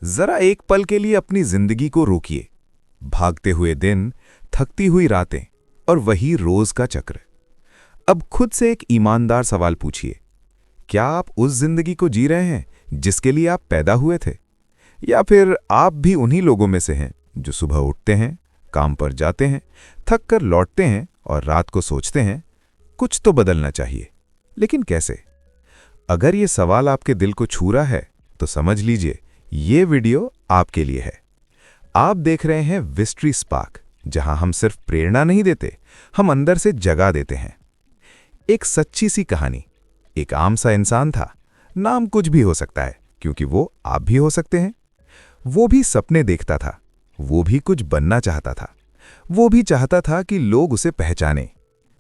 जरा एक पल के लिए अपनी जिंदगी को रोकिए। भागते हुए दिन, थकती हुई रातें और वही रोज का चक्र। अब खुद से एक ईमानदार सवाल पूछिए, क्या आप उस जिंदगी को जी रहे हैं जिसके लिए आप पैदा हुए थे? या फिर आप भी उन्हीं लोगों में से हैं जो सुबह उठते हैं, काम पर जाते हैं, थक कर लौटते हैं और रात को सोचते हैं कुछ तो बदलना चाहिए, लेकिन कैसे? अगर ये सवाल आपके दिल को छू रहा है तो समझ लीजिए ये वीडियो आपके लिए है। आप देख रहे हैं विस्ट्री स्पार्क, जहां हम सिर्फ प्रेरणा नहीं देते, हम अंदर से जगा देते हैं। एक सच्ची सी कहानी। एक आम सा इंसान था, नाम कुछ भी हो सकता है क्योंकि वो आप भी हो सकते हैं। वो भी सपने देखता था, वो भी कुछ बनना चाहता था, वो भी चाहता था कि लोग उसे पहचाने।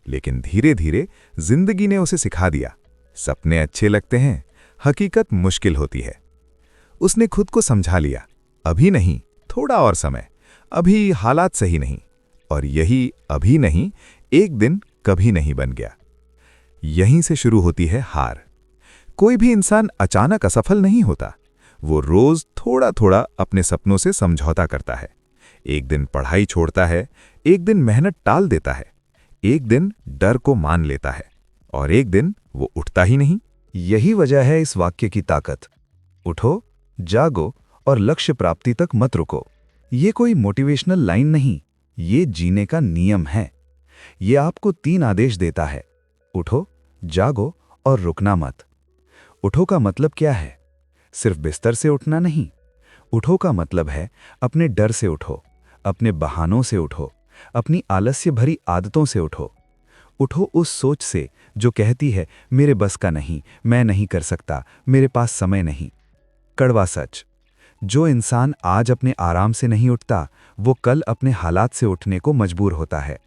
लेकिन धीरे धीरे जिंदगी ने उसे सिखा दिया, सपने अच्छे लगते हैं, हकीकत मुश्किल होती है। उसने खुद को समझा लिया, अभी नहीं, थोड़ा और समय, अभी हालात सही नहीं, और यही अभी नहीं एक दिन कभी नहीं बन गया। यहीं से शुरू होती है हार। कोई भी इंसान अचानक असफल नहीं होता, वो रोज थोड़ा थोड़ा अपने सपनों से समझौता करता है। एक दिन पढ़ाई छोड़ता है, एक दिन मेहनत टाल देता है, एक दिन डर को मान लेता है, और एक दिन वो उठता ही नहीं। यही वजह है इस वाक्य की ताकत। उठो, जागो और लक्ष्य प्राप्ति तक मत रुको। ये कोई मोटिवेशनल लाइन नहीं, ये जीने का नियम है। ये आपको 3 आदेश देता है: उठो, जागो और रुकना मत। उठो का मतलब क्या है? सिर्फ बिस्तर से उठना नहीं। उठो का मतलब है अपने डर से उठो, अपने बहानों से उठो, अपनी आलस्य भरी आदतों से उठो। उठो उस सोच से जो कहती है मेरे बस का नहीं, मैं नहीं कर सकता, मेरे पास समय नहीं। कड़वा सच, जो इंसान आज अपने आराम से नहीं उठता, वो कल अपने हालात से उठने को मजबूर होता है।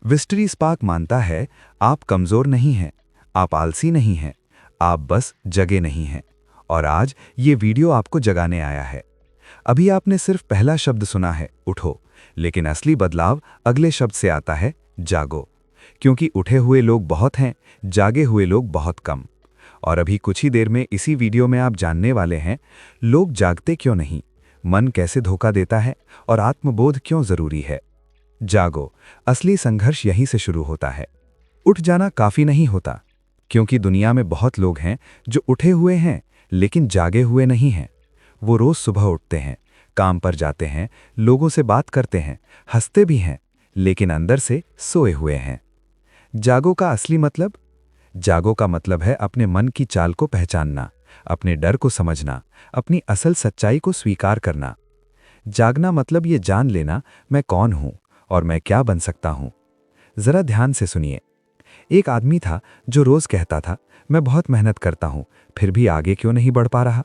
विस्ट्री स्पार्क मानता है, आप कमजोर नहीं हैं, आप आलसी नहीं हैं, आप बस जगे नहीं हैं। और आज ये वीडियो आपको जगाने आया है। अभी आपने सिर्फ पहला शब्द सुना है, उठो, लेकिन असली बदलाव अगले शब्द से आता है, जागो। क्योंकि उठे हुए लोग बहुत हैं, जागे हुए लोग बहुत कम। और अभी कुछ ही देर में इसी वीडियो में आप जानने वाले हैं, लोग जागते क्यों नहीं, मन कैसे धोखा देता है और आत्मबोध क्यों जरूरी है। जागो, असली संघर्ष यहीं से शुरू होता है। उठ जाना काफी नहीं होता, क्योंकि दुनिया में बहुत लोग हैं जो उठे हुए हैं लेकिन जागे हुए नहीं हैं। वो रोज सुबह उठते हैं, काम पर जाते हैं, लोगों से बात करते हैं, हंसते भी हैं, लेकिन अंदर से सोए हुए हैं। जागो का असली मतलब? जागो का मतलब है अपने मन की चाल को पहचानना, अपने डर को समझना, अपनी असल सच्चाई को स्वीकार करना। जागना मतलब ये जान लेना, मैं कौन हूं और मैं क्या बन सकता हूं। जरा ध्यान से सुनिए। एक आदमी था जो रोज कहता था, मैं बहुत मेहनत करता हूं, फिर भी आगे क्यों नहीं बढ़ पा रहा।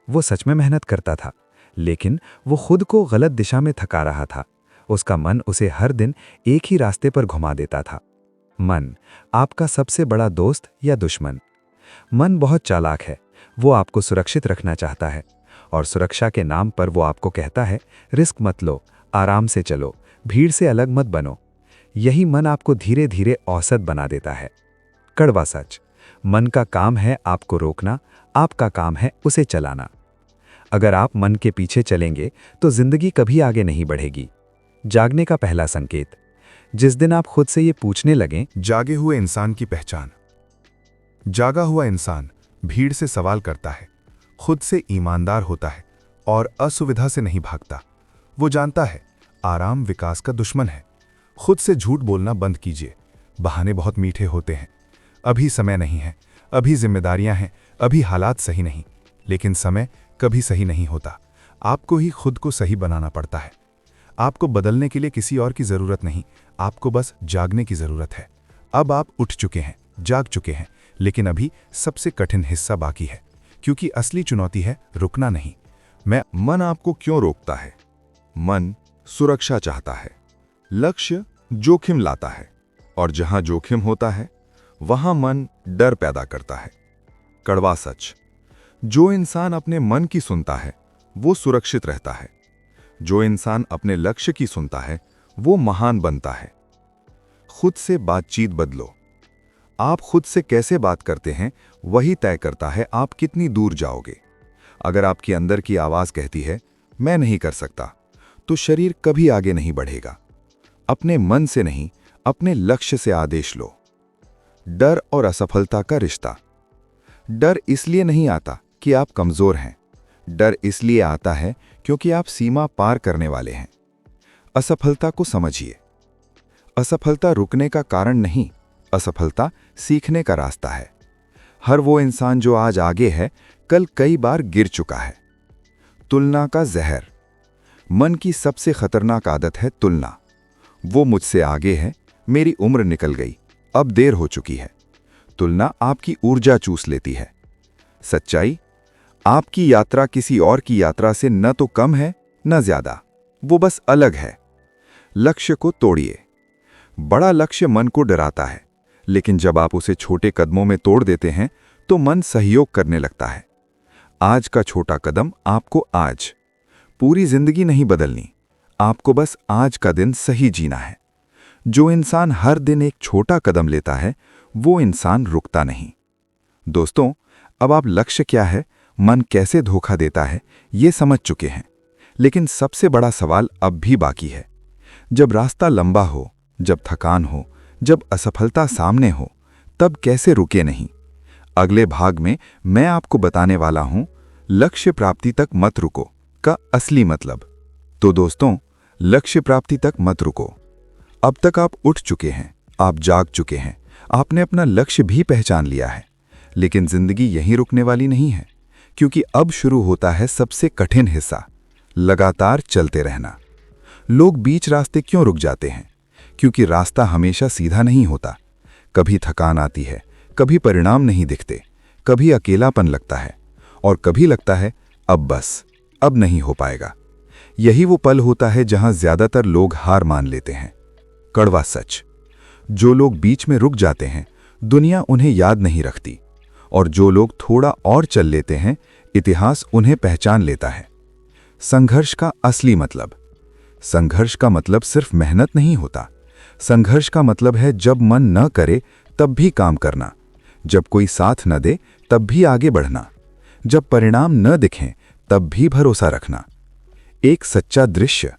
वो सच में मेहनत करता था, लेकिन वो खुद को गलत दिशा में थका रहा था। उसका मन उसे हर दिन एक ही रास्ते पर घुमा देता था। मन, आपका सबसे बड़ा दोस्त या दुश्मन? मन बहुत चालाक है, वो आपको सुरक्षित रखना चाहता है, और सुरक्षा के नाम पर वो आपको कहता है, रिस्क मत लो, आराम से चलो, भीड़ से अलग मत बनो। यही मन आपको धीरे धीरे औसत बना देता है। कड़वा सच, मन का काम है आपको रोकना, आपका काम है उसे चलाना। अगर आप मन के पीछे चलेंगे तो जिंदगी कभी आगे नहीं बढ़ेगी। जागने का पहला संकेत, जिस दिन आप खुद से ये पूछने लगें, जागे हुए इंसान की पहचान। जागा हुआ इंसान भीड़ से सवाल करता है, खुद से ईमानदार होता है और असुविधा से नहीं भागता। वो जानता है आराम विकास का दुश्मन है। खुद से झूठ बोलना बंद कीजिए, बहाने बहुत मीठे होते हैं। अभी समय नहीं है, अभी जिम्मेदारियां हैं, अभी हालात सही नहीं। लेकिन समय कभी सही नहीं होता, आपको ही खुद को सही बनाना पड़ता है। आपको बदलने के लिए किसी और की जरूरत नहीं, आपको बस जागने की जरूरत है। अब आप उठ चुके हैं, जाग चुके हैं, लेकिन अभी सबसे कठिन हिस्सा बाकी है, क्योंकि असली चुनौती है रुकना नहीं। मन आपको क्यों रोकता है? मन सुरक्षा चाहता है, लक्ष्य जोखिम लाता है, और जहां जोखिम होता है वहां मन डर पैदा करता है। कड़वा सच, जो इंसान अपने मन की सुनता है वो सुरक्षित रहता है, जो इंसान अपने लक्ष्य की सुनता है वो महान बनता है। खुद से बातचीत बदलो। आप खुद से कैसे बात करते हैं वही तय करता है आप कितनी दूर जाओगे। अगर आपके अंदर की आवाज कहती है मैं नहीं कर सकता, तो शरीर कभी आगे नहीं बढ़ेगा। अपने मन से नहीं, अपने लक्ष्य से आदेश लो। डर और असफलता का रिश्ता। डर इसलिए नहीं आता कि आप कमजोर हैं, डर इसलिए आता है क्योंकि आप सीमा पार करने वाले हैं। असफलता को समझिए। असफलता रुकने का कारण नहीं, असफलता सीखने का रास्ता है। हर वो इंसान जो आज आगे है, कल कई बार गिर चुका है। तुलना का जहर। मन की सबसे खतरनाक आदत है तुलना। वो मुझसे आगे है, मेरी उम्र निकल गई, अब देर हो चुकी है। तुलना आपकी ऊर्जा चूस लेती है। सच्चाई, आपकी यात्रा किसी और की यात्रा से न तो कम है न ज्यादा, वो बस अलग है। लक्ष्य को तोड़िए। बड़ा लक्ष्य मन को डराता है, लेकिन जब आप उसे छोटे कदमों में तोड़ देते हैं तो मन सहयोग करने लगता है। आज का छोटा कदम आपको आज, पूरी जिंदगी नहीं बदलनी, आपको बस आज का दिन सही जीना है। जो इंसान हर दिन एक छोटा कदम लेता है, वो इंसान रुकता नहीं। दोस्तों, अब आप लक्ष्य क्या है, मन कैसे धोखा देता है, ये समझ चुके हैं। लेकिन सबसे बड़ा सवाल अब भी बाकी है। जब रास्ता लंबा हो, जब थकान हो, जब असफलता सामने हो, तब कैसे रुके नहीं? अगले भाग में मैं आपको बताने वाला हूं लक्ष्य प्राप्ति तक मत रुको का असली मतलब। तो दोस्तों, लक्ष्य प्राप्ति तक मत रुको। अब तक आप उठ चुके हैं, आप जाग चुके हैं, आपने अपना लक्ष्य भी पहचान लिया है। लेकिन जिंदगी यहीं रुकने वाली नहीं है, क्योंकि अब शुरू होता है सबसे कठिन हिस्सा, लगातार चलते रहना। लोग बीच रास्ते क्यों रुक जाते हैं? क्योंकि रास्ता हमेशा सीधा नहीं होता। कभी थकान आती है, कभी परिणाम नहीं दिखते, कभी अकेलापन लगता है, और कभी लगता है अब बस, अब नहीं हो पाएगा। यही वो पल होता है जहां ज्यादातर लोग हार मान लेते हैं। कड़वा सच, जो लोग बीच में रुक जाते हैं, दुनिया उन्हें याद नहीं रखती, और जो लोग थोड़ा और चल लेते हैं, इतिहास उन्हें पहचान लेता है। संघर्ष का असली मतलब। संघर्ष का मतलब सिर्फ मेहनत नहीं होता। संघर्ष का मतलब है जब मन न करे तब भी काम करना, जब कोई साथ न दे तब भी आगे बढ़ना, जब परिणाम न दिखें तब भी भरोसा रखना। एक सच्चा दृश्य,